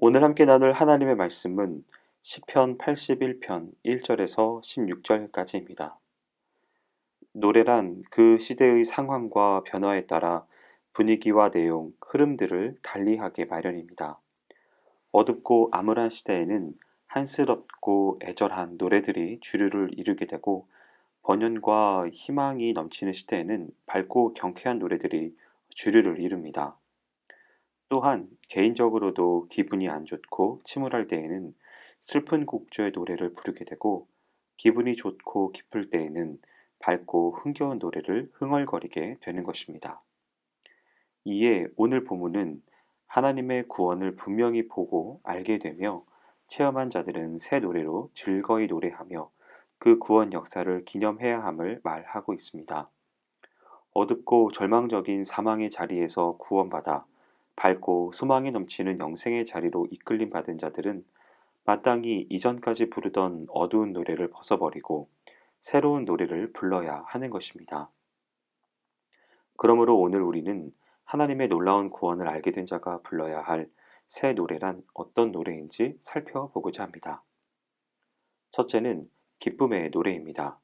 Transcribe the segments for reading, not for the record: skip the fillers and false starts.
오늘 함께 나눌 하나님의 말씀은 시편 81편 1절에서 16절까지입니다. 노래란 그 시대의 상황과 변화에 따라 분위기와 내용, 흐름들을 달리하게 마련입니다. 어둡고 암울한 시대에는 한스럽고 애절한 노래들이 주류를 이루게 되고, 번연과 희망이 넘치는 시대에는 밝고 경쾌한 노래들이 주류를 이룹니다. 또한 개인적으로도 기분이 안 좋고 침울할 때에는 슬픈 곡조의 노래를 부르게 되고, 기분이 좋고 기쁠 때에는 밝고 흥겨운 노래를 흥얼거리게 되는 것입니다. 이에 오늘 본문은 하나님의 구원을 분명히 보고 알게 되며 체험한 자들은 새 노래로 즐거이 노래하며 그 구원 역사를 기념해야 함을 말하고 있습니다. 어둡고 절망적인 사망의 자리에서 구원받아 밝고 소망이 넘치는 영생의 자리로 이끌림 받은 자들은 마땅히 이전까지 부르던 어두운 노래를 벗어버리고 새로운 노래를 불러야 하는 것입니다. 그러므로 오늘 우리는 하나님의 놀라운 구원을 알게 된 자가 불러야 할 새 노래란 어떤 노래인지 살펴보고자 합니다. 첫째는 기쁨의 노래입니다.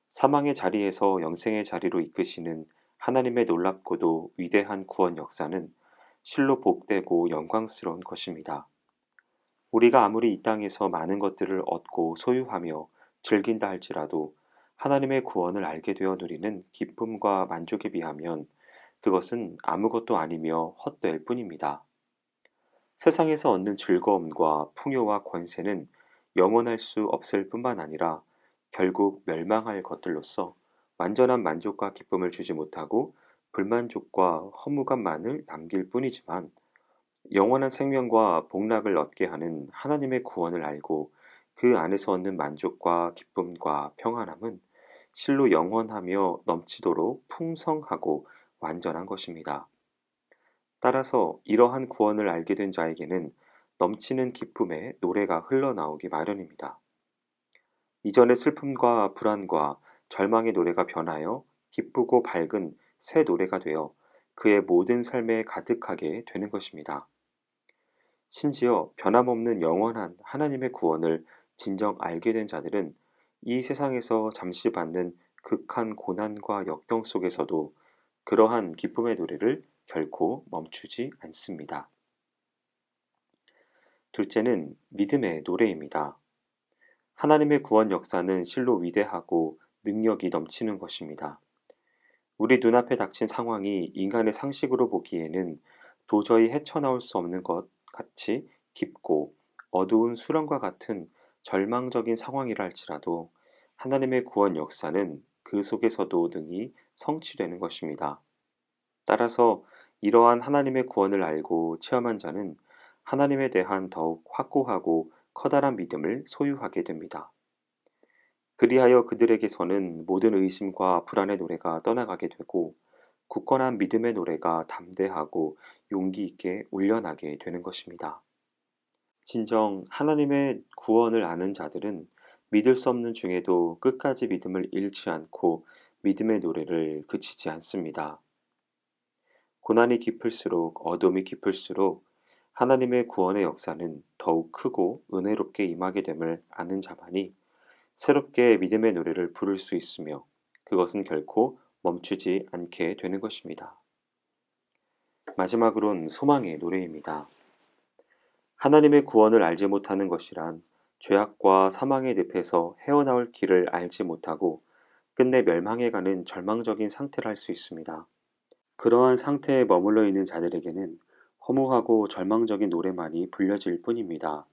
사망의 자리에서 영생의 자리로 이끄시는 하나님의 놀랍고도 위대한 구원 역사는 실로 복되고 영광스러운 것입니다. 우리가 아무리 이 땅에서 많은 것들을 얻고 소유하며 즐긴다 할지라도 하나님의 구원을 알게 되어 누리는 기쁨과 만족에 비하면 그것은 아무것도 아니며 헛될 뿐입니다. 세상에서 얻는 즐거움과 풍요와 권세는 영원할 수 없을 뿐만 아니라 결국 멸망할 것들로서 완전한 만족과 기쁨을 주지 못하고 불만족과 허무감만을 남길 뿐이지만, 영원한 생명과 복락을 얻게 하는 하나님의 구원을 알고 그 안에서 얻는 만족과 기쁨과 평안함은 실로 영원하며 넘치도록 풍성하고 완전한 것입니다. 따라서 이러한 구원을 알게 된 자에게는 넘치는 기쁨의 노래가 흘러나오기 마련입니다. 이전의 슬픔과 불안과 절망의 노래가 변하여 기쁘고 밝은 새 노래가 되어 그의 모든 삶에 가득하게 되는 것입니다. 심지어 변함없는 영원한 하나님의 구원을 진정 알게 된 자들은 이 세상에서 잠시 받는 극한 고난과 역경 속에서도 그러한 기쁨의 노래를 결코 멈추지 않습니다. 둘째는 믿음의 노래입니다. 하나님의 구원 역사는 실로 위대하고 능력이 넘치는 것입니다. 우리 눈앞에 닥친 상황이 인간의 상식으로 보기에는 도저히 헤쳐나올 수 없는 것 같이 깊고 어두운 수렁과 같은 절망적인 상황이라 할지라도 하나님의 구원 역사는 그 속에서도 능히 성취되는 것입니다. 따라서 이러한 하나님의 구원을 알고 체험한 자는 하나님에 대한 더욱 확고하고 커다란 믿음을 소유하게 됩니다. 그리하여 그들에게서는 모든 의심과 불안의 노래가 떠나가게 되고 굳건한 믿음의 노래가 담대하고 용기 있게 울려나게 되는 것입니다. 진정 하나님의 구원을 아는 자들은 믿을 수 없는 중에도 끝까지 믿음을 잃지 않고 믿음의 노래를 그치지 않습니다. 고난이 깊을수록 어둠이 깊을수록 하나님의 구원의 역사는 더욱 크고 은혜롭게 임하게 됨을 아는 자만이 새롭게 믿음의 노래를 부를 수 있으며 그것은 결코 멈추지 않게 되는 것입니다. 마지막으론 소망의 노래입니다. 하나님의 구원을 알지 못하는 것이란 죄악과 사망의 늪에서 헤어나올 길을 알지 못하고 끝내 멸망해가는 절망적인 상태를 할 수 있습니다. 그러한 상태에 머물러 있는 자들에게는 허무하고 절망적인 노래만이 불려질 뿐입니다.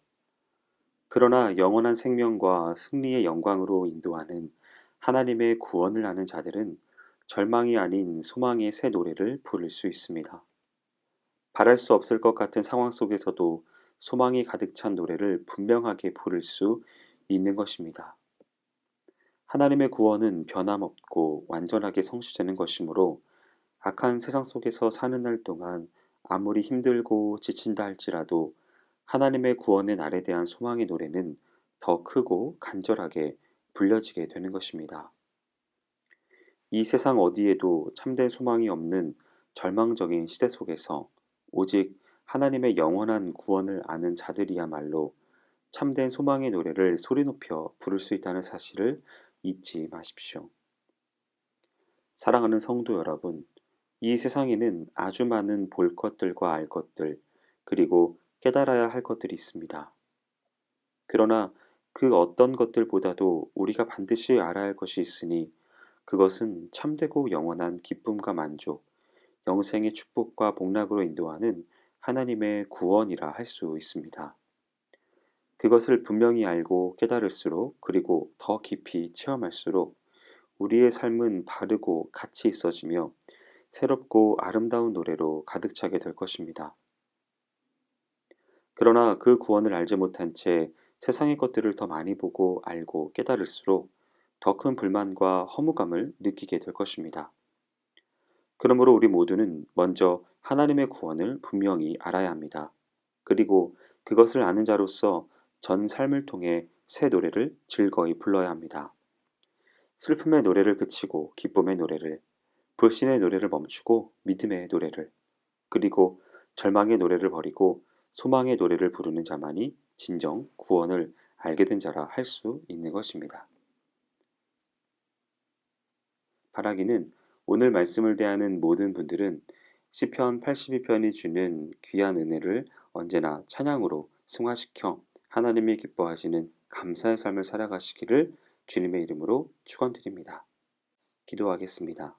그러나 영원한 생명과 승리의 영광으로 인도하는 하나님의 구원을 아는 자들은 절망이 아닌 소망의 새 노래를 부를 수 있습니다. 바랄 수 없을 것 같은 상황 속에서도 소망이 가득 찬 노래를 분명하게 부를 수 있는 것입니다. 하나님의 구원은 변함없고 완전하게 성취되는 것이므로 악한 세상 속에서 사는 날 동안 아무리 힘들고 지친다 할지라도 하나님의 구원의 날에 대한 소망의 노래는 더 크고 간절하게 불려지게 되는 것입니다. 이 세상 어디에도 참된 소망이 없는 절망적인 시대 속에서 오직 하나님의 영원한 구원을 아는 자들이야말로 참된 소망의 노래를 소리 높여 부를 수 있다는 사실을 잊지 마십시오. 사랑하는 성도 여러분, 이 세상에는 아주 많은 볼 것들과 알 것들, 그리고 깨달아야 할 것들이 있습니다. 그러나 그 어떤 것들보다도 우리가 반드시 알아야 할 것이 있으니 그것은 참되고 영원한 기쁨과 만족, 영생의 축복과 복락으로 인도하는 하나님의 구원이라 할 수 있습니다. 그것을 분명히 알고 깨달을수록 그리고 더 깊이 체험할수록 우리의 삶은 바르고 가치 있어지며 새롭고 아름다운 노래로 가득 차게 될 것입니다. 그러나 그 구원을 알지 못한 채 세상의 것들을 더 많이 보고 알고 깨달을수록 더 큰 불만과 허무감을 느끼게 될 것입니다. 그러므로 우리 모두는 먼저 하나님의 구원을 분명히 알아야 합니다. 그리고 그것을 아는 자로서 전 삶을 통해 새 노래를 즐거이 불러야 합니다. 슬픔의 노래를 그치고 기쁨의 노래를, 불신의 노래를 멈추고 믿음의 노래를, 그리고 절망의 노래를 버리고 소망의 노래를 부르는 자만이 진정 구원을 알게 된 자라 할 수 있는 것입니다. 바라기는 오늘 말씀을 대하는 모든 분들은 시편 82편이 주는 귀한 은혜를 언제나 찬양으로 승화시켜 하나님이 기뻐하시는 감사의 삶을 살아가시기를 주님의 이름으로 축원드립니다. 기도하겠습니다.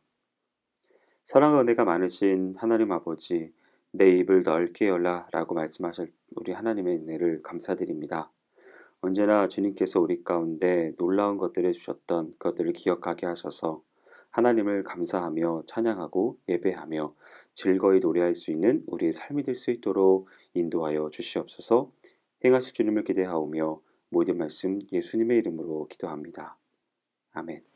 사랑과 은혜가 많으신 하나님 아버지, 내 입을 넓게 열라 라고 말씀하실 우리 하나님의 은혜를 감사드립니다. 언제나 주님께서 우리 가운데 놀라운 것들을 주셨던 것들을 기억하게 하셔서 하나님을 감사하며 찬양하고 예배하며 즐거이 노래할 수 있는 우리의 삶이 될 수 있도록 인도하여 주시옵소서. 행하실 주님을 기대하오며 모든 말씀 예수님의 이름으로 기도합니다. 아멘.